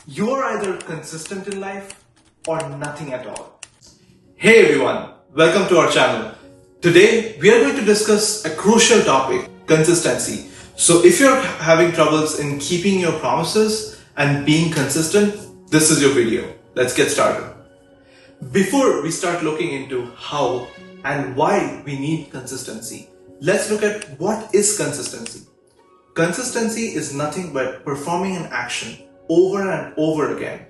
You are either consistent in life or nothing at all. Hey everyone, welcome to our channel. Today we are going to discuss a crucial topic, consistency. So if you're having troubles in keeping your promises and being consistent, this is your video. Let's get started. Before we start looking into how and why we need consistency, let's look at what is consistency. Consistency is nothing but performing an action over and over again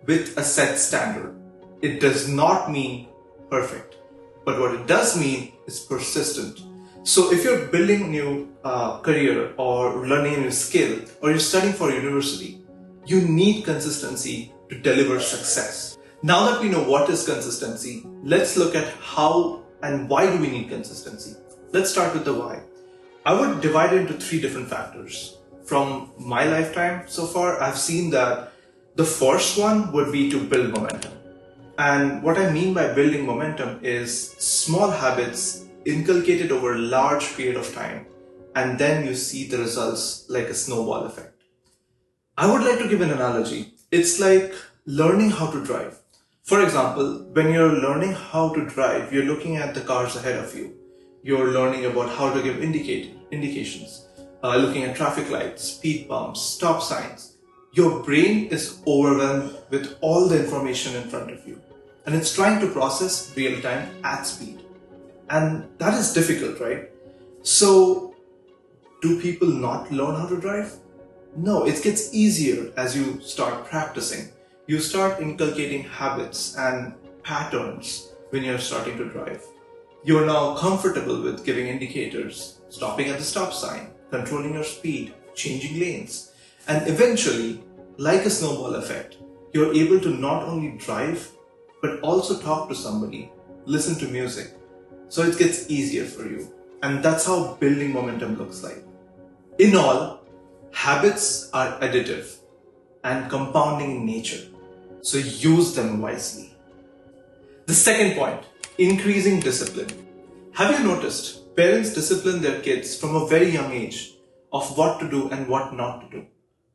with a set standard. It does not mean perfect, but what it does mean is persistent. So if you're building a new career or learning a new skill or you're studying for university, you need consistency to deliver success. Now that we know what is consistency, let's look at how and why do we need consistency. Let's start with the why. I would divide it into three different factors. From my lifetime so far, I've seen that the first one would be to build momentum. And what I mean by building momentum is small habits inculcated over a large period of time, and then you see the results like a snowball effect. I would like to give an analogy. It's like learning how to drive. For example, when you're learning how to drive, you're looking at the cars ahead of you. You're learning about how to give indications, looking at traffic lights, speed bumps, stop signs. Your brain is overwhelmed with all the information in front of you, and it's trying to process real time at speed. And that is difficult, right? So, do people not learn how to drive? No, it gets easier as you start practicing. You start inculcating habits and patterns when you're starting to drive. You are now comfortable with giving indicators, stopping at the stop sign, controlling your speed, changing lanes. And eventually, like a snowball effect, you're able to not only drive, but also talk to somebody, listen to music. So it gets easier for you. And that's how building momentum looks like. In all, habits are additive and compounding in nature. So use them wisely. The second point, increasing discipline. Have you noticed parents discipline their kids from a very young age of what to do and what not to do?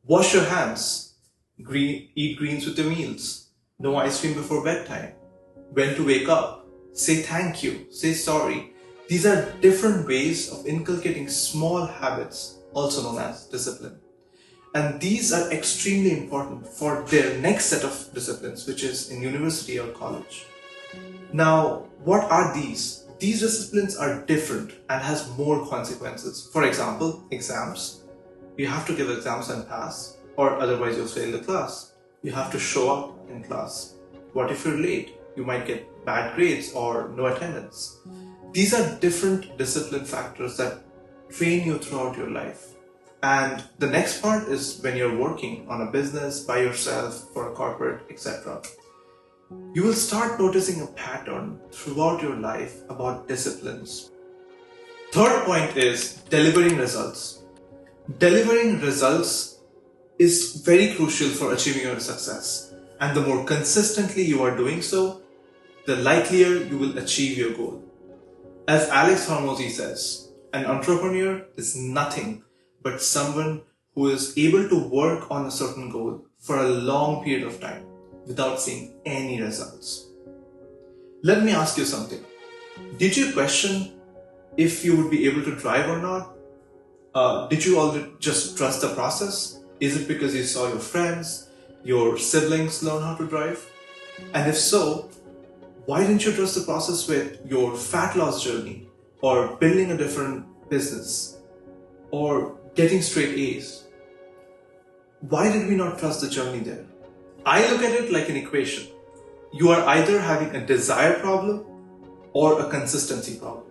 Wash your hands, eat greens with your meals, no ice cream before bedtime, when to wake up, say thank you, say sorry. These are different ways of inculcating small habits, also known as discipline. And these are extremely important for their next set of disciplines, which is in university or college. Now, what are these? These disciplines are different and has more consequences. For example, exams. You have to give exams and pass, or otherwise you'll fail the class. You have to show up in class. What if you're late? You might get bad grades or no attendance. These are different discipline factors that train you throughout your life. And the next part is when you're working on a business by yourself for a corporate, etc. You will start noticing a pattern throughout your life about disciplines. Third point is delivering results. Delivering results is very crucial for achieving your success. And the more consistently you are doing so, the likelier you will achieve your goal. As Alex Hormozy says, an entrepreneur is nothing but someone who is able to work on a certain goal for a long period of time without seeing any results. Let me ask you something. Did you question if you would be able to drive or not? Did you all just trust the process? Is it because you saw your friends, your siblings learn how to drive? And if so, why didn't you trust the process with your fat loss journey or building a different business or getting straight A's? Why did we not trust the journey there? I look at it like an equation. You are either having a desire problem or a consistency problem.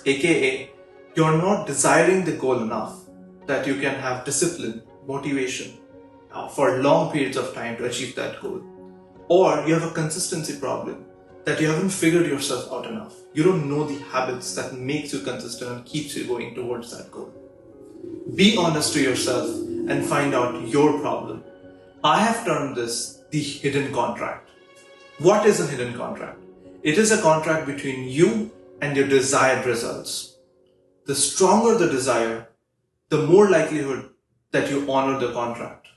AKA, you're not desiring the goal enough that you can have discipline, motivation for long periods of time to achieve that goal. Or you have a consistency problem that you haven't figured yourself out enough. You don't know the habits that makes you consistent and keeps you going towards that goal. Be honest to yourself and find out your problem. I have termed this the hidden contract. What is a hidden contract? It is a contract between you and your desired results. The stronger the desire, the more likelihood that you honor the contract.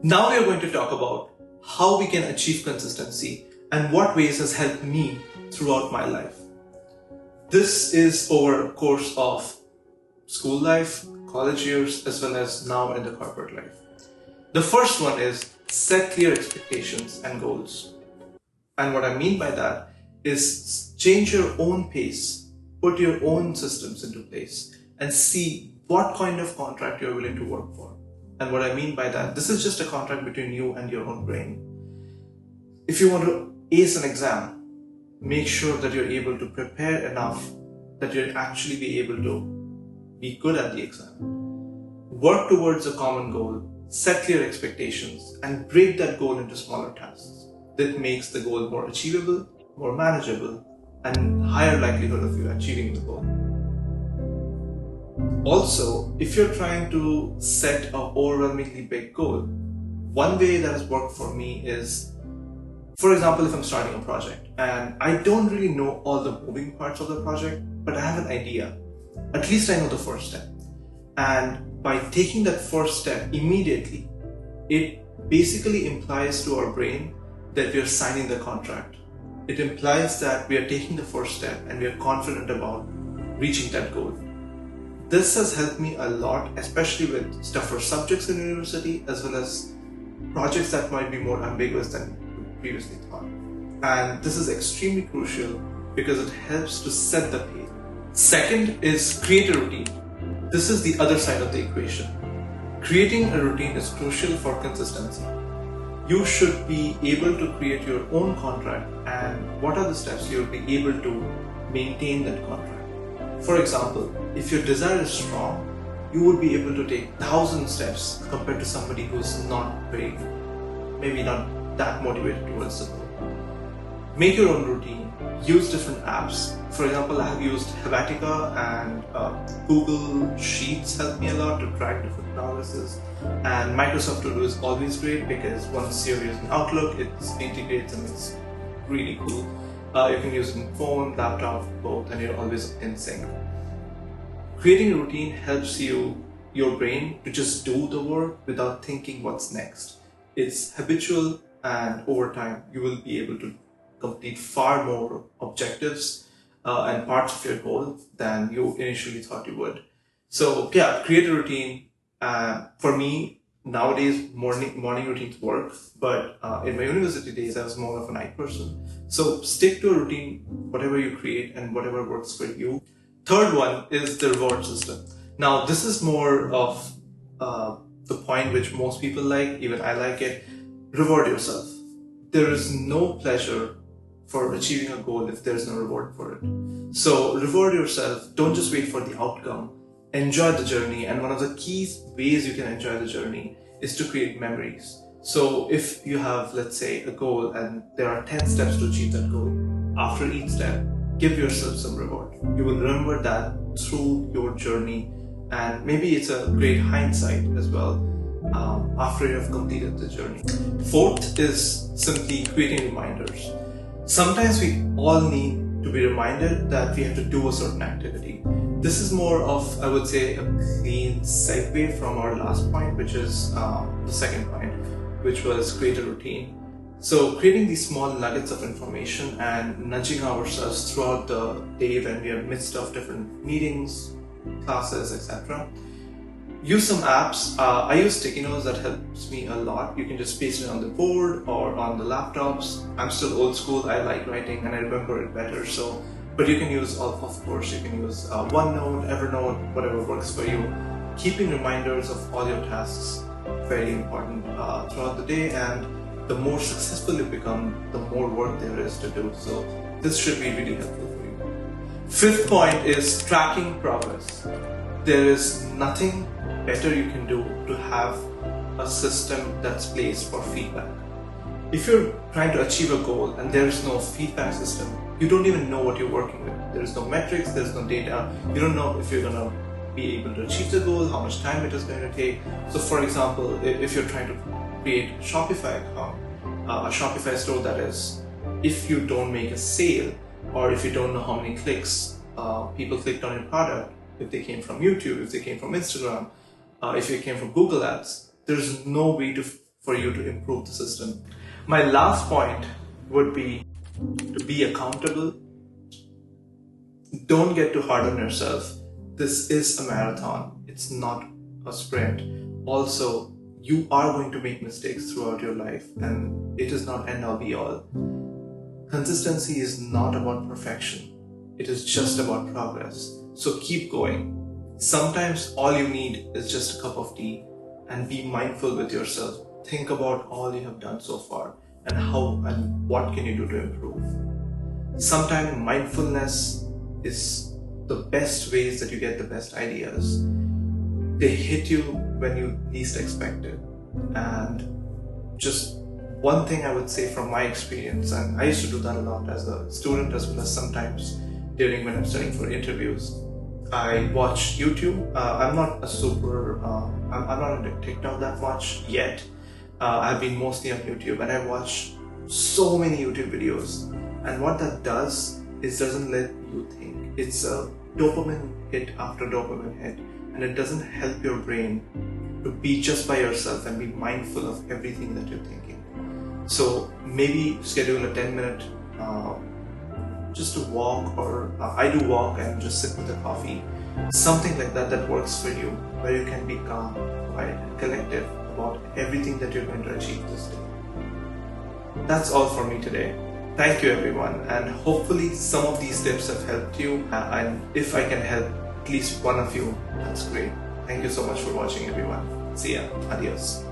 Now we are going to talk about how we can achieve consistency and what ways has helped me throughout my life. This is over a course of school life, college years, as well as now in the corporate life. The first one is set clear expectations and goals. And what I mean by that is change your own pace, put your own systems into place, and see what kind of contract you're willing to work for. And what I mean by that, this is just a contract between you and your own brain. If you want to ace an exam, make sure that you're able to prepare enough that you'll actually be able to be good at the exam. Work towards a common goal, set clear expectations, and break that goal into smaller tasks. That makes the goal more achievable, more manageable, and higher likelihood of you achieving the goal. Also, if you're trying to set an overwhelmingly big goal, one way that has worked for me is, for example, if I'm starting a project and I don't really know all the moving parts of the project, but I have an idea, at least I know the first step. And by taking that first step immediately, it basically implies to our brain that we are signing the contract. It implies that we are taking the first step and we are confident about reaching that goal. This has helped me a lot, especially with tougher subjects in university, as well as projects that might be more ambiguous than previously thought. And this is extremely crucial because it helps to set the pace. Second is create a routine. This is the other side of the equation. Creating a routine is crucial for consistency. You should be able to create your own contract, and what are the steps you'll be able to maintain that contract. For example, if your desire is strong, you would be able to take 1,000 steps compared to somebody who's not very, maybe not that motivated towards the goal. Make your own routine, use different apps. For example, I have used Helvetica and Google Sheets help me a lot to track different analysis. And Microsoft To Do is always great because once you're using Outlook, it integrates and it's really cool. You can use it on phone, laptop, both, and you're always in sync. Creating a routine helps your brain to just do the work without thinking what's next. It's habitual, and over time, you will be able to complete far more objectives and parts of your goal than you initially thought you would. So yeah, create a routine. For me, nowadays morning routines work, but in my university days I was more of a night person. So stick to a routine, whatever you create and whatever works for you. Third one is the reward system. Now this is more of the point which most people like, even I like it. Reward yourself. There is no pleasure for achieving a goal if there is no reward for it. So reward yourself, don't just wait for the outcome. Enjoy the journey, and one of the key ways you can enjoy the journey is to create memories. So if you have, let's say, a goal and there are 10 steps to achieve that goal, after each step, give yourself some reward. You will remember that through your journey, and maybe it's a great hindsight as well after you have completed the journey. Fourth is simply creating reminders. Sometimes we all need to be reminded that we have to do a certain activity. This is more of, I would say, a clean segue from our last point, which is the second point, which was create a routine. So creating these small nuggets of information and nudging ourselves throughout the day when we are midst of different meetings, classes, etc. Use some apps. I use sticky notes, that helps me a lot. You can just paste it on the board or on the laptops. I'm still old school, I like writing and I remember it better. But you can use, of course, you can use OneNote, Evernote, whatever works for you. Keeping reminders of all your tasks, very important throughout the day, and the more successful you become, the more work there is to do. So this should be really helpful for you. Fifth point is tracking progress. There is nothing better you can do to have a system that's placed for feedback. If you're trying to achieve a goal and there is no feedback system, you don't even know what you're working with. There is no metrics, there is no data. You don't know if you're going to be able to achieve the goal, how much time it is going to take. So for example, if you're trying to create a Shopify account, a Shopify store, that is, if you don't make a sale, or if you don't know how many clicks people clicked on your product, if they came from YouTube, if they came from Instagram, if they came from Google Ads, there's no way to for you to improve the system. My last point would be to be accountable. Don't get too hard on yourself. This is a marathon, it's not a sprint. Also, you are going to make mistakes throughout your life, and it is not end all be all. Consistency is not about perfection, it is just about progress. So keep going. Sometimes all you need is just a cup of tea, and be mindful with yourself. Think about all you have done so far and how and what can you do to improve. Sometimes mindfulness is the best ways that you get the best ideas. They hit you when you least expect it. And just one thing I would say from my experience, and I used to do that a lot as a student as well as sometimes during when I'm studying for interviews, I watch YouTube. I'm not into TikTok that much yet. I've been mostly on YouTube, and I watch so many YouTube videos. And what that does is doesn't let you think. It's a dopamine hit after dopamine hit, and it doesn't help your brain to be just by yourself and be mindful of everything that you're thinking. So maybe schedule a 10-minute just to walk, or I do walk and just sit with a coffee, something like that works for you, where you can be calm, quiet, and collective about everything that you're going to achieve this day. That's all for me today. Thank you everyone, and hopefully some of these tips have helped you, and if I can help at least one of you, that's great. Thank you so much for watching everyone. See ya. Adios.